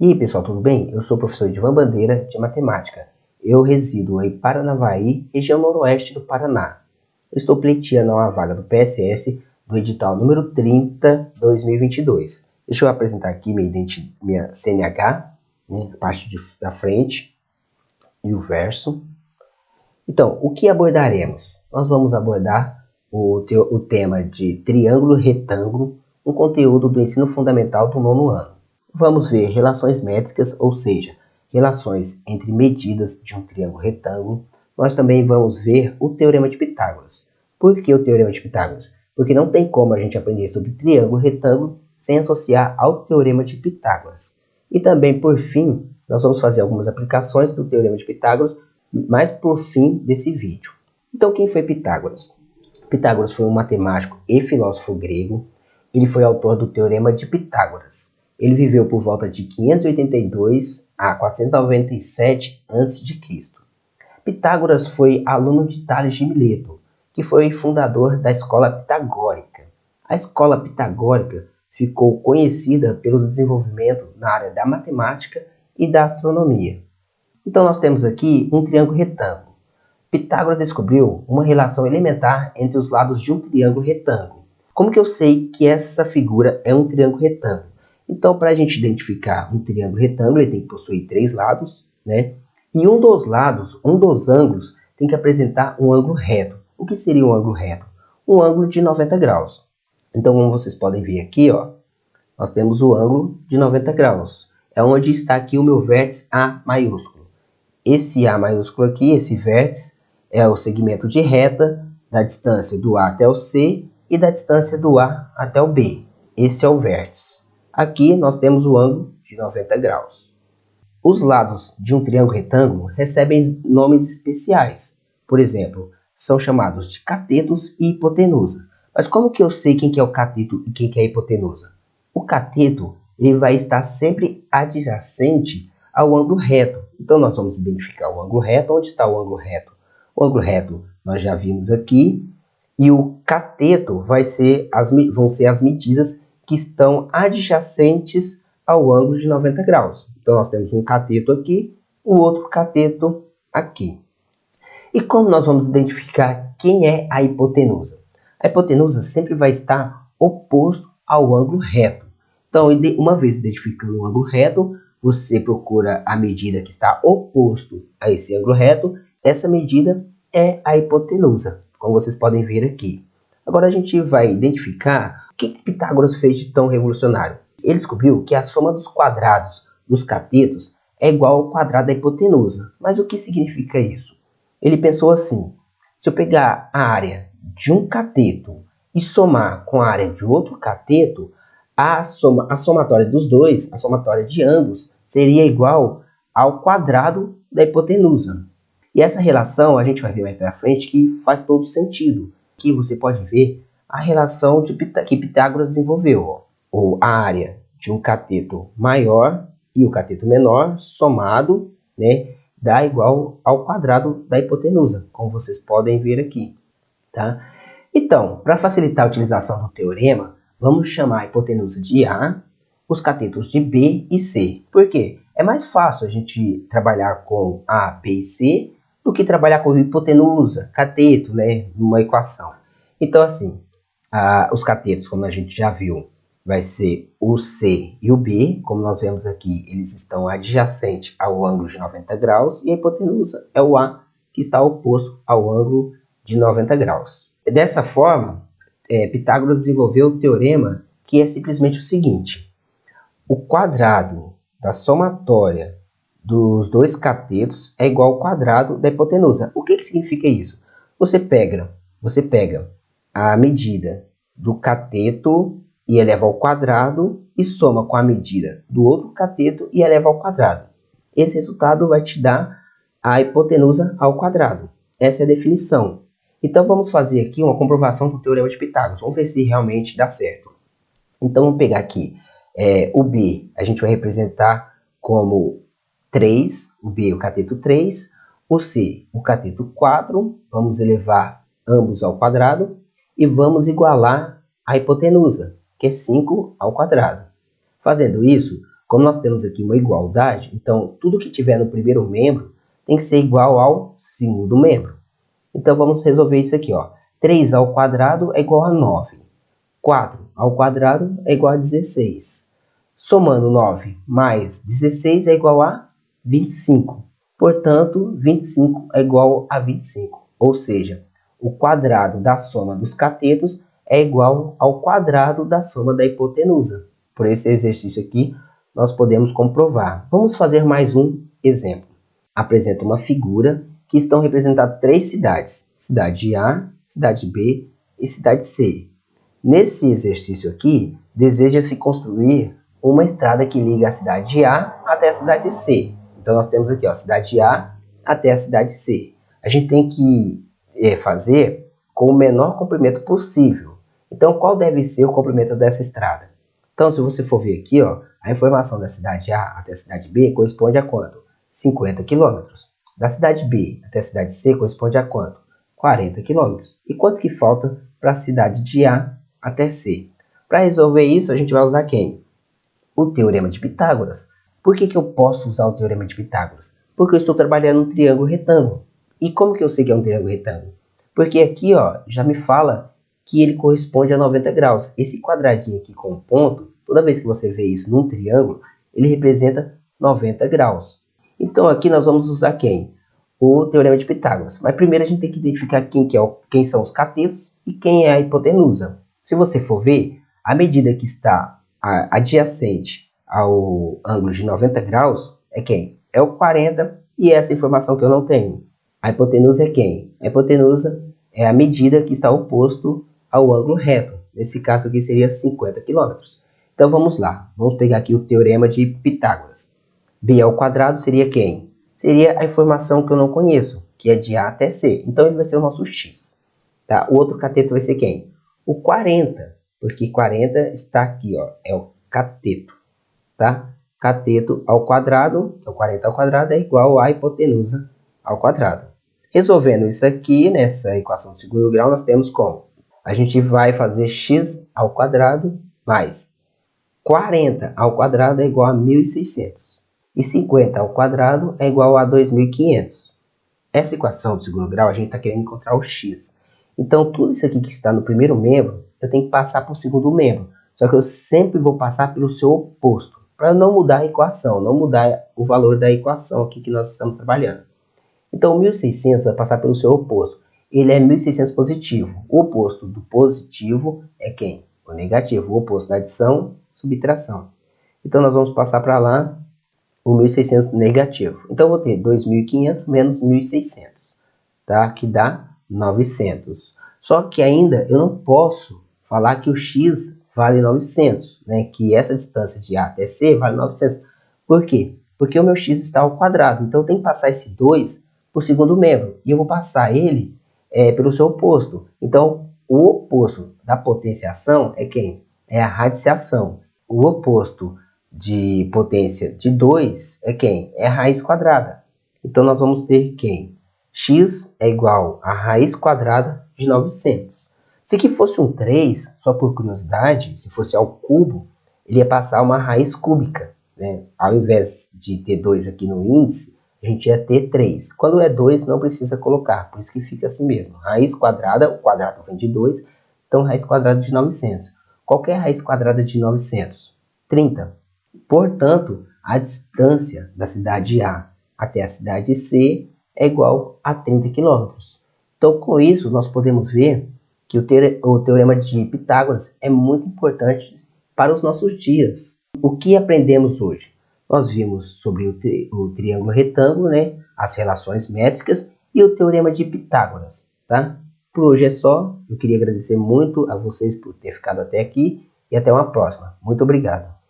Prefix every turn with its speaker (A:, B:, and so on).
A: E aí pessoal, tudo bem? Eu sou o professor Edivan Bandeira, de Matemática. Eu resido em Paranavaí, região noroeste do Paraná. Eu estou pleiteando uma vaga do PSS do edital número 30/2022. Deixa eu apresentar aqui minha CNH, né, a parte da frente e o verso. Então, o que abordaremos? Nós vamos abordar o tema de triângulo retângulo, um conteúdo do ensino fundamental do 9º ano. Vamos ver relações métricas, ou seja, relações entre medidas de um triângulo retângulo. Nós também vamos ver o Teorema de Pitágoras. Por que o Teorema de Pitágoras? Porque não tem como a gente aprender sobre triângulo retângulo sem associar ao Teorema de Pitágoras. E também, por fim, nós vamos fazer algumas aplicações do Teorema de Pitágoras, mais por fim desse vídeo. Então, quem foi Pitágoras? Pitágoras foi um matemático e filósofo grego. Ele foi autor do Teorema de Pitágoras. Ele viveu por volta de 582 a 497 a.C. Pitágoras foi aluno de Tales de Mileto, que foi fundador da escola pitagórica. A escola pitagórica ficou conhecida pelo desenvolvimento na área da matemática e da astronomia. Então nós temos aqui um triângulo retângulo. Pitágoras descobriu uma relação elementar entre os lados de um triângulo retângulo. Como que eu sei que essa figura é um triângulo retângulo? Então, para a gente identificar um triângulo retângulo, ele tem que possuir 3 lados, né? E um dos lados, um dos ângulos, tem que apresentar um ângulo reto. O que seria um ângulo reto? Um ângulo de 90 graus. Então, como vocês podem ver aqui, ó, nós temos o ângulo de 90 graus. É onde está aqui o meu vértice A maiúsculo. Esse A maiúsculo aqui, esse vértice, é o segmento de reta da distância do A até o C e da distância do A até o B. Esse é o vértice. Aqui nós temos o ângulo de 90 graus. Os lados de um triângulo retângulo recebem nomes especiais. Por exemplo, são chamados de catetos e hipotenusa. Mas como que eu sei quem que é o cateto e quem que é a hipotenusa? O cateto ele vai estar sempre adjacente ao ângulo reto. Então nós vamos identificar o ângulo reto. Onde está o ângulo reto? O ângulo reto nós já vimos aqui. E o cateto vão ser as medidas que estão adjacentes ao ângulo de 90 graus. Então, nós temos um cateto aqui, o outro cateto aqui. E como nós vamos identificar quem é a hipotenusa? A hipotenusa sempre vai estar oposto ao ângulo reto. Então, uma vez identificando o ângulo reto, você procura a medida que está oposto a esse ângulo reto. Essa medida é a hipotenusa, como vocês podem ver aqui. Agora a gente vai identificar o que Pitágoras fez de tão revolucionário. Ele descobriu que a soma dos quadrados dos catetos é igual ao quadrado da hipotenusa. Mas o que significa isso? Ele pensou assim: se eu pegar a área de um cateto e somar com a área de outro cateto, a somatória dos dois, a somatória de ambos, seria igual ao quadrado da hipotenusa. E essa relação a gente vai ver mais para frente que faz todo sentido. Aqui você pode ver a relação que Pitágoras desenvolveu. Ou a área de um cateto maior e o cateto menor somado, né, dá igual ao quadrado da hipotenusa, como vocês podem ver aqui. Tá? Então, para facilitar a utilização do teorema, vamos chamar a hipotenusa de A, os catetos de B e C. Por quê? É mais fácil a gente trabalhar com A, B e C do que trabalhar com hipotenusa, cateto, né, numa equação. Então, assim, os catetos, como a gente já viu, vai ser o C e o B. Como nós vemos aqui, eles estão adjacentes ao ângulo de 90 graus. E a hipotenusa é o A, que está oposto ao ângulo de 90 graus. Dessa forma, Pitágoras desenvolveu o teorema, que é simplesmente o seguinte: o quadrado da somatória dos dois catetos é igual ao quadrado da hipotenusa. O que significa isso? Você pega a medida do cateto e eleva ao quadrado e soma com a medida do outro cateto e eleva ao quadrado. Esse resultado vai te dar a hipotenusa ao quadrado. Essa é a definição. Então vamos fazer aqui uma comprovação do Teorema de Pitágoras. Vamos ver se realmente dá certo. Então vamos pegar aqui o B, a gente vai representar como 3, o B, o cateto 3, o C, o cateto 4, vamos elevar ambos ao quadrado e vamos igualar a hipotenusa, que é 5 ao quadrado. Fazendo isso, Como nós temos aqui uma igualdade, então tudo que tiver no primeiro membro tem que ser igual ao segundo membro. Então vamos resolver isso aqui, ó. 3 ao quadrado é igual a 9. 4 ao quadrado é igual a 16. Somando 9 mais 16 é igual a 25. Portanto, 25 é igual a 25. Ou seja, o quadrado da soma dos catetos é igual ao quadrado da soma da hipotenusa. Por esse exercício aqui, nós podemos comprovar. Vamos fazer mais um exemplo. Apresenta uma figura que estão representadas 3 cidades. Cidade A, cidade B e cidade C. Nesse exercício aqui, deseja-se construir uma estrada que liga a cidade A até a cidade C. Então, nós temos aqui, ó, cidade A até a cidade C. A gente tem que fazer com o menor comprimento possível. Então, qual deve ser o comprimento dessa estrada? Então, se você for ver aqui, ó, a informação da cidade A até a cidade B corresponde a quanto? 50 km. Da cidade B até a cidade C corresponde a quanto? 40 km. E quanto que falta para a cidade de A até C? Para resolver isso, a gente vai usar quem? O Teorema de Pitágoras. Por que eu posso usar o Teorema de Pitágoras? Porque eu estou trabalhando um triângulo retângulo. E como que eu sei que é um triângulo retângulo? Porque aqui, ó, já me fala que ele corresponde a 90 graus. Esse quadradinho aqui com um ponto, toda vez que você vê isso num triângulo, ele representa 90 graus. Então aqui nós vamos usar quem? O Teorema de Pitágoras. Mas primeiro a gente tem que identificar quem são os catetos e quem é a hipotenusa. Se você for ver, a medida que está adjacente ao ângulo de 90 graus é quem? É o 40, e essa informação que eu não tenho. A hipotenusa é quem? A hipotenusa é a medida que está oposto ao ângulo reto. Nesse caso aqui seria 50 km. Então vamos lá, vamos pegar aqui o Teorema de Pitágoras. B ao quadrado seria quem? Seria a informação que eu não conheço, que é de A até C. Então ele vai ser o nosso x. Tá? O outro cateto vai ser quem? O 40, porque 40 está aqui, ó, é o cateto. Tá? Cateto ao quadrado, então 40 ao quadrado é igual a hipotenusa ao quadrado. Resolvendo isso aqui, nessa equação de segundo grau, nós temos como? A gente vai fazer x ao quadrado mais 40 ao quadrado é igual a 1.600. E 50 ao quadrado é igual a 2.500. Essa equação de segundo grau, a gente está querendo encontrar o x. Então, tudo isso aqui que está no primeiro membro, eu tenho que passar para o segundo membro. Só que eu sempre vou passar pelo seu oposto, para não mudar a equação, não mudar o valor da equação aqui que nós estamos trabalhando. Então, 1.600 vai passar pelo seu oposto. Ele é 1.600 positivo. O oposto do positivo é quem? O negativo. O oposto da adição, subtração. Então, nós vamos passar para lá o 1.600 negativo. Então, eu vou ter 2.500 menos 1.600, tá? Que dá 900. Só que ainda eu não posso falar que o x vale 900, né? Que essa distância de A até C vale 900. Por quê? Porque o meu x está ao quadrado. Então, eu tenho que passar esse 2 para o segundo membro. E eu vou passar ele pelo seu oposto. Então, o oposto da potenciação é quem? É a radiciação. O oposto de potência de 2 é quem? É a raiz quadrada. Então, nós vamos ter quem? X é igual a raiz quadrada de 900. Se aqui fosse um 3, só por curiosidade, se fosse ao cubo, ele ia passar uma raiz cúbica, né? Ao invés de ter 2 aqui no índice, a gente ia ter 3. Quando é 2, não precisa colocar, por isso que fica assim mesmo. Raiz quadrada, o quadrado vem de 2, então raiz quadrada de 900. Qual que é a raiz quadrada de 900? 30. Portanto, a distância da cidade A até a cidade C é igual a 30 km. Então, com isso, nós podemos ver que o Teorema de Pitágoras é muito importante para os nossos dias. O que aprendemos hoje? Nós vimos sobre o triângulo retângulo, né? As relações métricas e o Teorema de Pitágoras. Tá? Por hoje é só. Eu queria agradecer muito a vocês por ter ficado até aqui e até uma próxima. Muito obrigado.